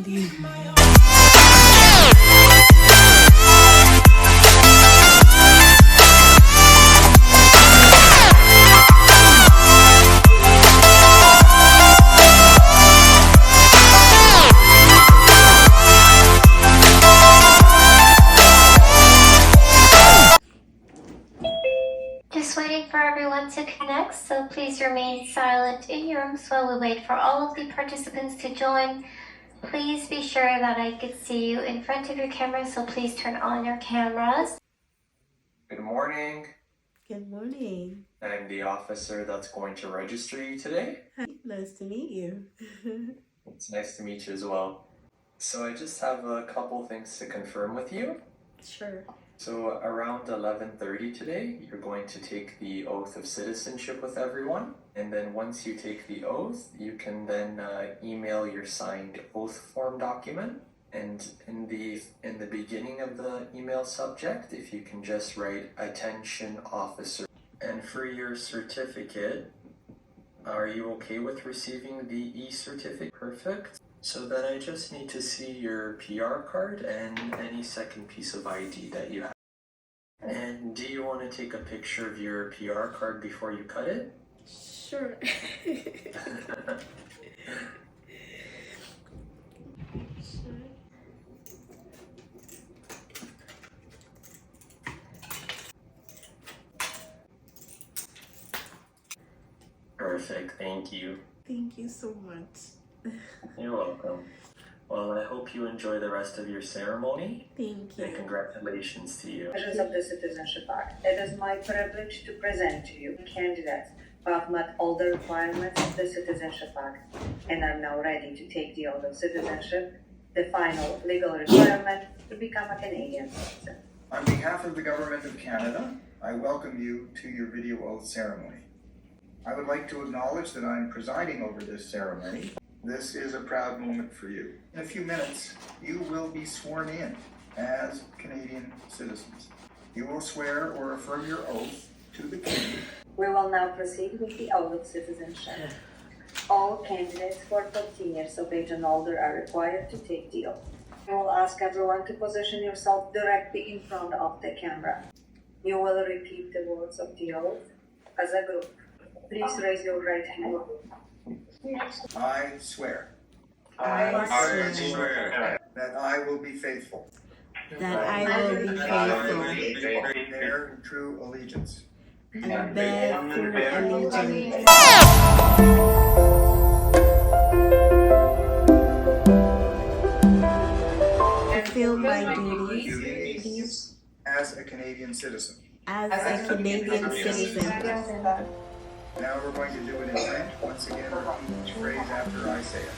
leave my own. Just waiting for everyone to connect, so please remain silent in your rooms while we wait for all of the participants to join. Please be sure that I can see you in front of your camera, so please turn on your cameras. Good morning. Good morning. I'm the officer that's going to register you today. Hi, nice to meet you. It's nice to meet you as well. So I just have a couple things to confirm with you. Sure. So around 11:30 today, you're going to take the oath of citizenship with everyone. And then once you take the oath, you can then email your signed oath form document. And in the beginning of the email subject, if you can just write "Attention Officer." And for your certificate, are you okay with receiving the e-certificate? Perfect. So then I just need to see your PR card and any second piece of ID that you have. And do you want to take a picture of your PR card before you cut it? Sure. Perfect, thank you. Thank you so much. You're welcome. Well, I hope you enjoy the rest of your ceremony. Thank you. And congratulations to you. Provisions of the Citizenship Act. It is my privilege to present to you candidates who have met all the requirements of the Citizenship Act and are now ready to take the oath of citizenship, the final legal requirement to become a Canadian citizen. On behalf of the Government of Canada, I welcome you to your video oath ceremony. I would like to acknowledge that I am presiding over this ceremony. This is a proud moment for you. In a few minutes, you will be sworn in as Canadian citizens. You will swear or affirm your oath to the King. We will now proceed with the oath of citizenship. All candidates who are 14 years of age and older are required to take the oath. I will ask everyone to position yourself directly in front of the camera. You will repeat the words of the oath as a group. Please raise your right hand. I swear I swear that I will be faithful, that I will be faithful and bear true allegiance and bear true allegiance fulfill my duties as a Canadian citizen. as a Canadian citizen. Now we're going to do it in French. Once again, repeat each phrase after I say it.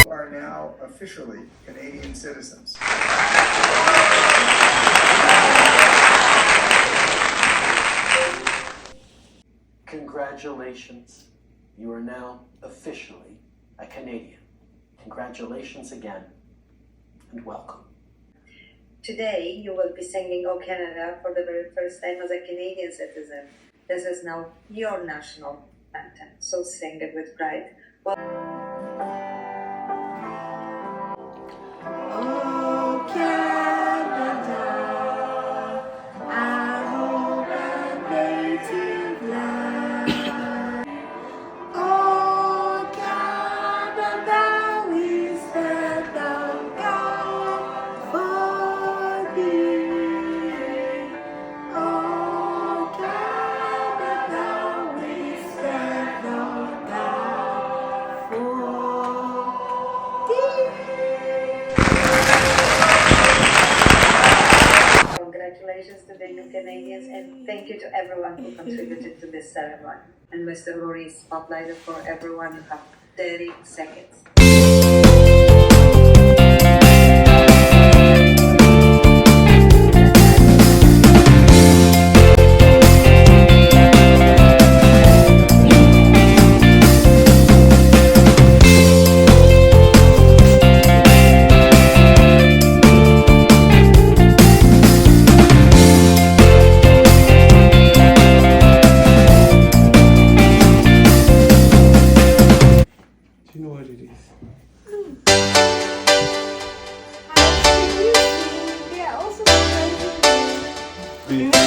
You are now officially Canadian citizens. Congratulations. You are now officially a Canadian. Congratulations again, and welcome. Today, you will be singing "O Canada" for the very first time as a Canadian citizen. This is now your national anthem, so sing it with pride. Oh, Canada, our home and native land. Oh, Canada, we stand on guard for thee. Oh, Canada, we stand on guard for thee. Congratulations to the new Canadians, and thank you to everyone who contributed to this ceremony. And Mr. Rory is spotlighted for everyone. You have 30 seconds. be